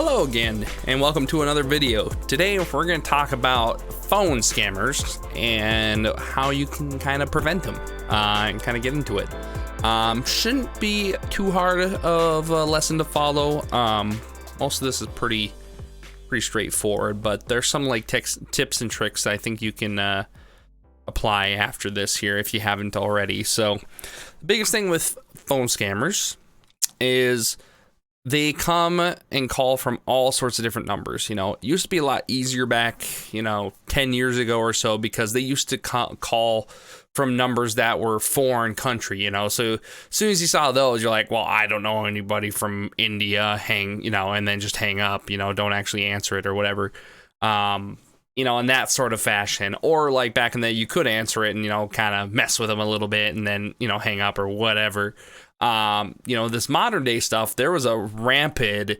Hello again, and welcome to another video. Today we're going to talk about phone scammers and how you can kind of prevent them and kind of get into it. Shouldn't be too hard of a lesson to follow. Most of this is pretty straightforward, but there's some like tips and tricks I think you can apply after this here if you haven't already. So the biggest thing with phone scammers is they come and call from all sorts of different numbers. You know, it used to be a lot easier back, 10 years ago or so, because they used to call from numbers that were foreign country, So as soon as you saw those, you're like, well, I don't know anybody from India, and then just hang up, don't actually answer it or whatever. In that sort of fashion. Or like back in the day, you could answer it and, kind of mess with them a little bit and then, hang up or whatever. This modern day stuff, there was a rampant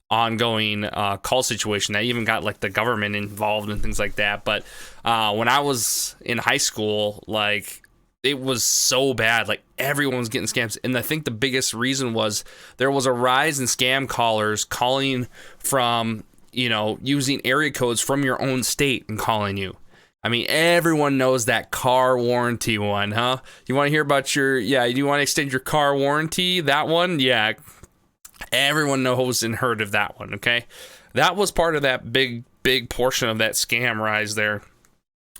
ongoing call situation that even got like the government involved and things like that. But when I was in high school, like it was so bad, like everyone was getting scams. And I think the biggest reason was there was a rise in scam callers calling from, using area codes from your own state and calling you. I mean, everyone knows that car warranty one, huh? You want to hear about you want to extend your car warranty? That one? Yeah. Everyone knows and heard of that one, okay? That was part of that big portion of that scam rise there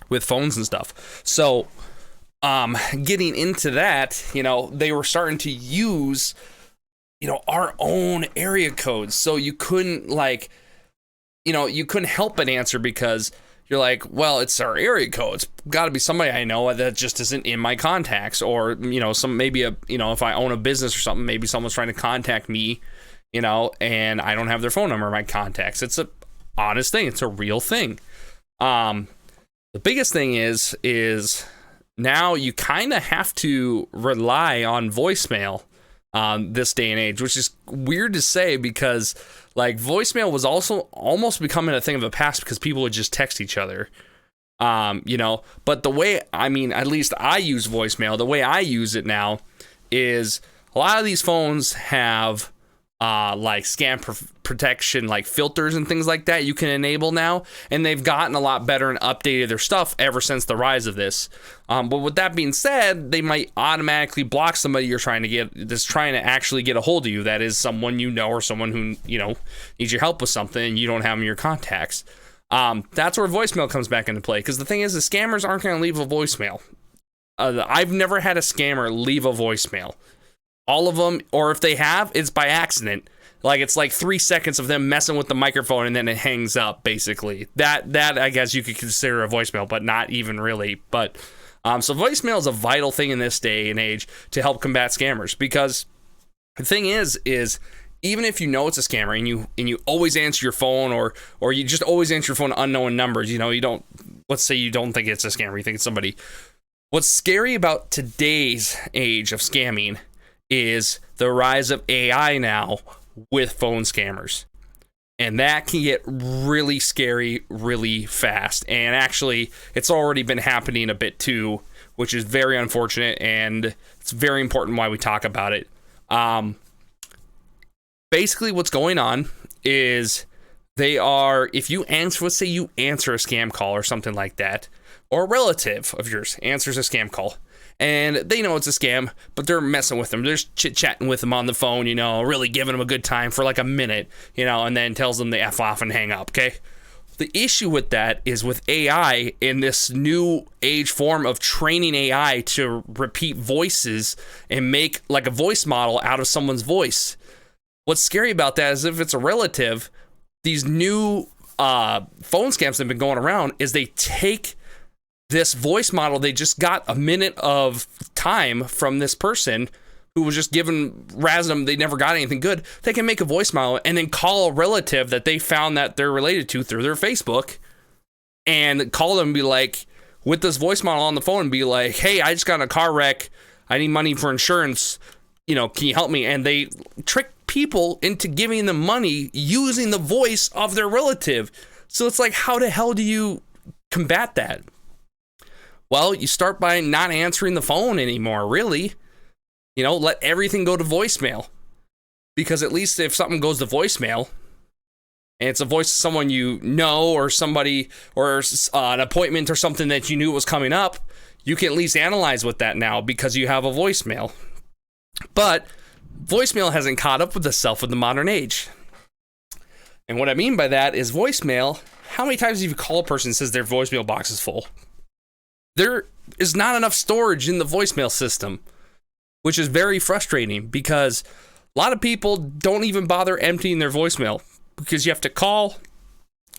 with phones and stuff. So, getting into that, they were starting to use, our own area codes. So you couldn't you couldn't help but answer because you're like, well, it's our area code. It's got to be somebody I know that just isn't in my contacts, or if I own a business or something, maybe someone's trying to contact me, and I don't have their phone number in my contacts. It's a honest thing. It's a real thing. The biggest thing is now you kind of have to rely on voicemail this day and age, which is weird to say because like voicemail was also almost becoming a thing of the past because people would just text each other, but the way, at least I use voicemail, the way I use it now is a lot of these phones have like scam protection, like filters and things like that you can enable now, and they've gotten a lot better and updated their stuff ever since the rise of this. But with that being said, they might automatically block somebody you're trying to actually get a hold of you. That is someone or someone who needs your help with something and you don't have them in your contacts. That's where voicemail comes back into play, because the thing is, the scammers aren't going to leave a voicemail. I've never had a scammer leave a voicemail. All of them, or if they have, it's by accident. Like it's like 3 seconds of them messing with the microphone and then it hangs up, basically. That I guess you could consider a voicemail, but not even really. But so voicemail is a vital thing in this day and age to help combat scammers, because the thing is even if you know it's a scammer and you always answer your phone, or you just always answer your phone to unknown numbers, let's say you don't think it's a scammer, you think it's somebody. What's scary about today's age of scamming is the rise of AI now with phone scammers. And that can get really scary really fast. And actually, it's already been happening a bit too, which is very unfortunate, and it's very important why we talk about it. Basically, what's going on is if you answer, let's say you answer a scam call or something like that, or a relative of yours answers a scam call, and they know it's a scam, but they're messing with them. They're just chit-chatting with them on the phone, really giving them a good time for like a minute, and then tells them to F off and hang up, okay? The issue with that is with AI in this new age form of training AI to repeat voices and make like a voice model out of someone's voice. What's scary about that is if it's a relative, these new phone scams that have been going around is they take this voice model they just got a minute of time from this person who was just razzing them, they never got anything good. They can make a voice model and then call a relative that they found that they're related to through their Facebook, and call them and be like, with this voice model on the phone, and be like, hey, I just got in a car wreck, I need money for insurance, can you help me? And they trick people into giving them money using the voice of their relative. So it's like, how the hell do you combat that? Well, you start by not answering the phone anymore, really. Let everything go to voicemail. Because at least if something goes to voicemail, and it's a voice of someone you know, or somebody, or an appointment or something that you knew was coming up, you can at least analyze with that now because you have a voicemail. But voicemail hasn't caught up with itself in the modern age. And what I mean by that is voicemail, how many times have you called a person and says their voicemail box is full? There is not enough storage in the voicemail system, which is very frustrating because a lot of people don't even bother emptying their voicemail because you have to call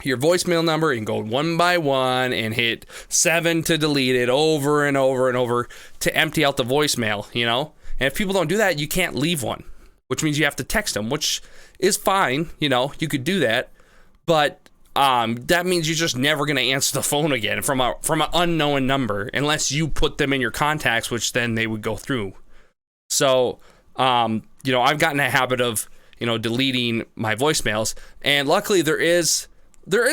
your voicemail number and go one by one and hit 7 to delete it over and over and over to empty out the voicemail, you know? And if people don't do that, you can't leave one, which means you have to text them, which is fine, you know, you could do that. But that means you're just never going to answer the phone again from an unknown number unless you put them in your contacts, which then they would go through. So, you know, I've gotten a habit of, you know, deleting my voicemails, and luckily there is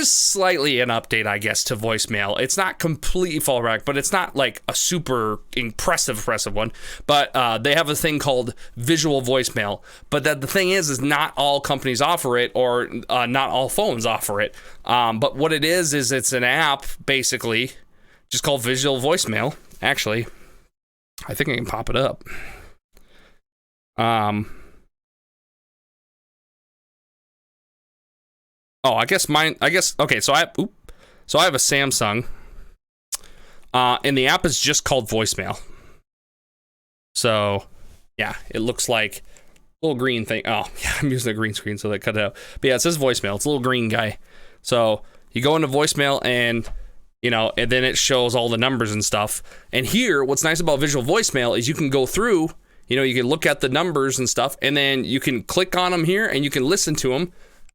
slightly an update, I guess, to voicemail. It's not completely fall back, but it's not like a super impressive one. But they have a thing called visual voicemail. But the thing is not all companies offer it, or not all phones offer it. But what it is it's an app, basically, just called visual voicemail. Actually, I think I can pop it up. Oh, okay, so I have a Samsung, and the app is just called voicemail. So, yeah, it looks like a little green thing. Oh, yeah, I'm using a green screen, so they cut it out. But yeah, it says voicemail. It's a little green guy. So you go into voicemail, and, you know, and then it shows all the numbers and stuff. And here, what's nice about visual voicemail is you can go through, you know, you can look at the numbers and stuff, and then you can click on them here, and you can listen to them,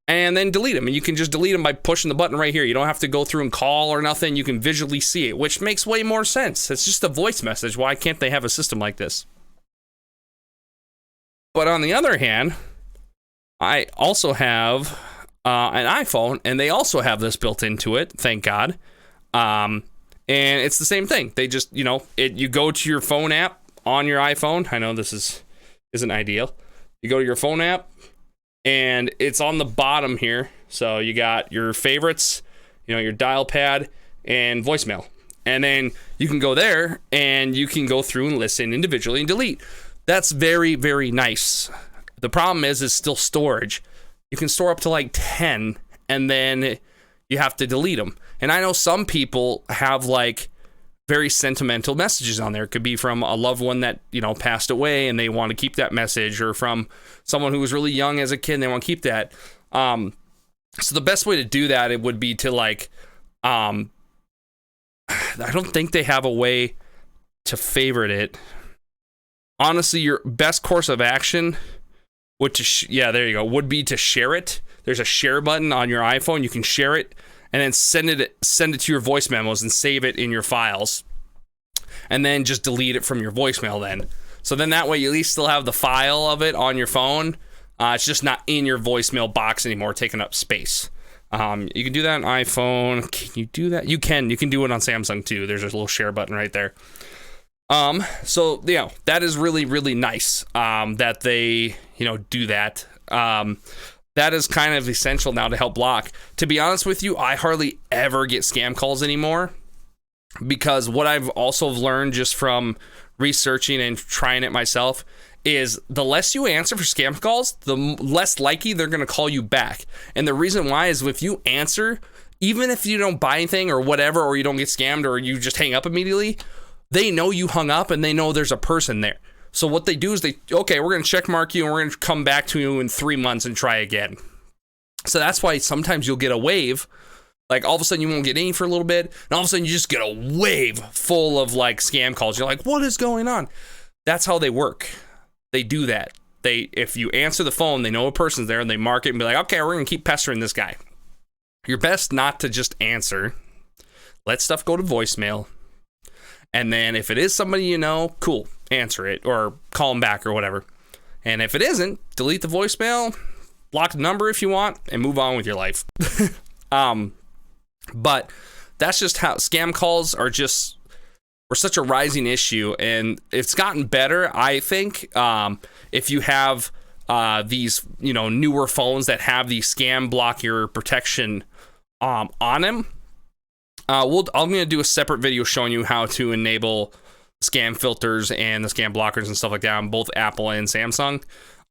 and then delete them. And you can just delete them by pushing the button right here. You don't have to go through and call or nothing. You can visually see it, which makes way more sense. It's just a voice message. Why can't they have a system like this? But on the other hand, I also have an iPhone, and they also have this built into it, thank God. And it's the same thing. They just, you know, you go to your phone app on your iPhone. I know this isn't ideal. You go to your phone app, and it's on the bottom here. So you got your favorites, you know, your dial pad, and voicemail. And then you can go there, and you can go through and listen individually and delete. That's very, very nice. The problem is it's still storage. You can store up to like 10, and then you have to delete them. And I know some people have like very sentimental messages on there. It could be from a loved one that, you know, passed away and they want to keep that message, or from someone who was really young as a kid and they want to keep that. So the best way to do that, it would be to like, I don't think they have a way to favorite it. Honestly, your best course of action would would be to share it. There's a share button on your iPhone. You can share it, and then send it to your voice memos and save it in your files, and then just delete it from your voicemail then. So then that way you at least still have the file of it on your phone. It's just not in your voicemail box anymore, taking up space. You can do that on iPhone. Can you do that? You can do it on Samsung too. There's a little share button right there. So, you know, that is really, really nice, that they, you know, do that. That is kind of essential now to help block. To be honest with you, I hardly ever get scam calls anymore, because what I've also learned just from researching and trying it myself is the less you answer for scam calls, the less likely they're going to call you back. And the reason why is if you answer, even if you don't buy anything or whatever, or you don't get scammed, or you just hang up immediately, they know you hung up and they know there's a person there. So what they do is we're going to check mark you, and we're going to come back to you in 3 months and try again. So that's why sometimes you'll get a wave. Like all of a sudden you won't get any for a little bit, and all of a sudden you just get a wave full of like scam calls. You're like, what is going on? That's how they work. They do that. If you answer the phone, they know a person's there, and they mark it and be like, okay, we're going to keep pestering this guy. You're best not to just answer. Let stuff go to voicemail. And then if it is somebody you know, cool, answer it or call them back or whatever. And if it isn't, delete the voicemail, block the number if you want, and move on with your life. But that's just how scam calls are such a rising issue, and it's gotten better, I think, if you have these, you know, newer phones that have the scam blocker protection on them. I'm going to do a separate video showing you how to enable scam filters and the scam blockers and stuff like that on both Apple and Samsung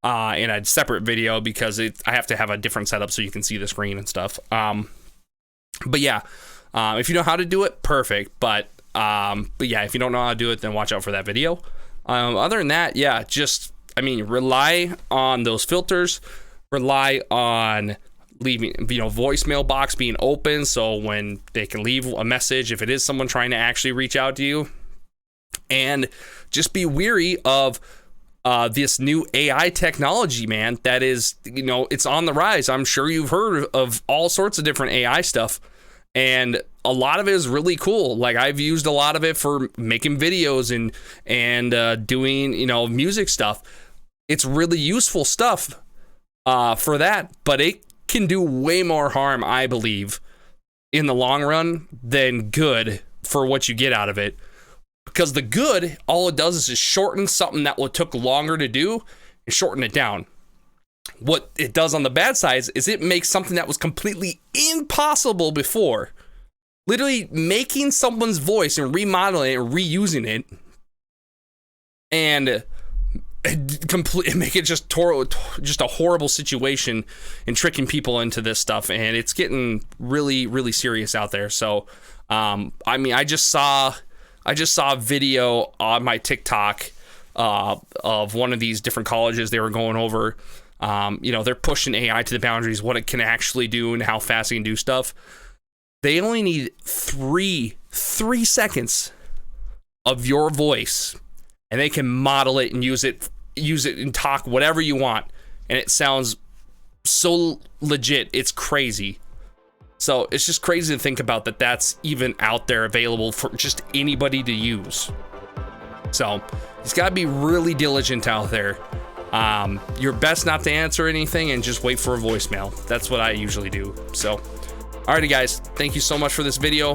in a separate video, because I have to have a different setup so you can see the screen and stuff. But yeah, if you know how to do it, perfect. But yeah, if you don't know how to do it, then watch out for that video. Other than that, yeah, just, I mean, rely on those filters, rely on leaving, you know, voicemail box being open, so when they can leave a message if it is someone trying to actually reach out to you. And just be weary of this new AI technology, man, that is, you know, it's on the rise. I'm sure you've heard of all sorts of different AI stuff, and a lot of it is really cool. Like, I've used a lot of it for making videos and doing, you know, music stuff. It's really useful stuff for that, but it can do way more harm, I believe, in the long run than good for what you get out of it. Because the good, all it does is just shorten something that took longer to do and shorten it down. What it does on the bad side is it makes something that was completely impossible before, literally making someone's voice and remodeling it and reusing it, and make it just a horrible situation and tricking people into this stuff. And it's getting really, really serious out there. So, I mean, I just saw a video on my TikTok of one of these different colleges. They were going over, you know, they're pushing AI to the boundaries, what it can actually do and how fast it can do stuff. They only need three seconds of your voice, and they can model it and use it and talk whatever you want, and it sounds so legit. It's crazy. So it's just crazy to think about that that's even out there available for just anybody to use. So it's got to be really diligent out there. You're best not to answer anything and just wait for a voicemail. That's what I usually do. So, alrighty guys, thank you so much for this video.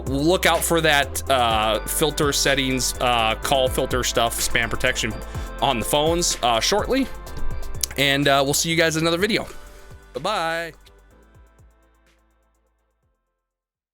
Look out for that filter settings, call filter stuff, spam protection on the phones shortly. And we'll see you guys in another video. Bye-bye.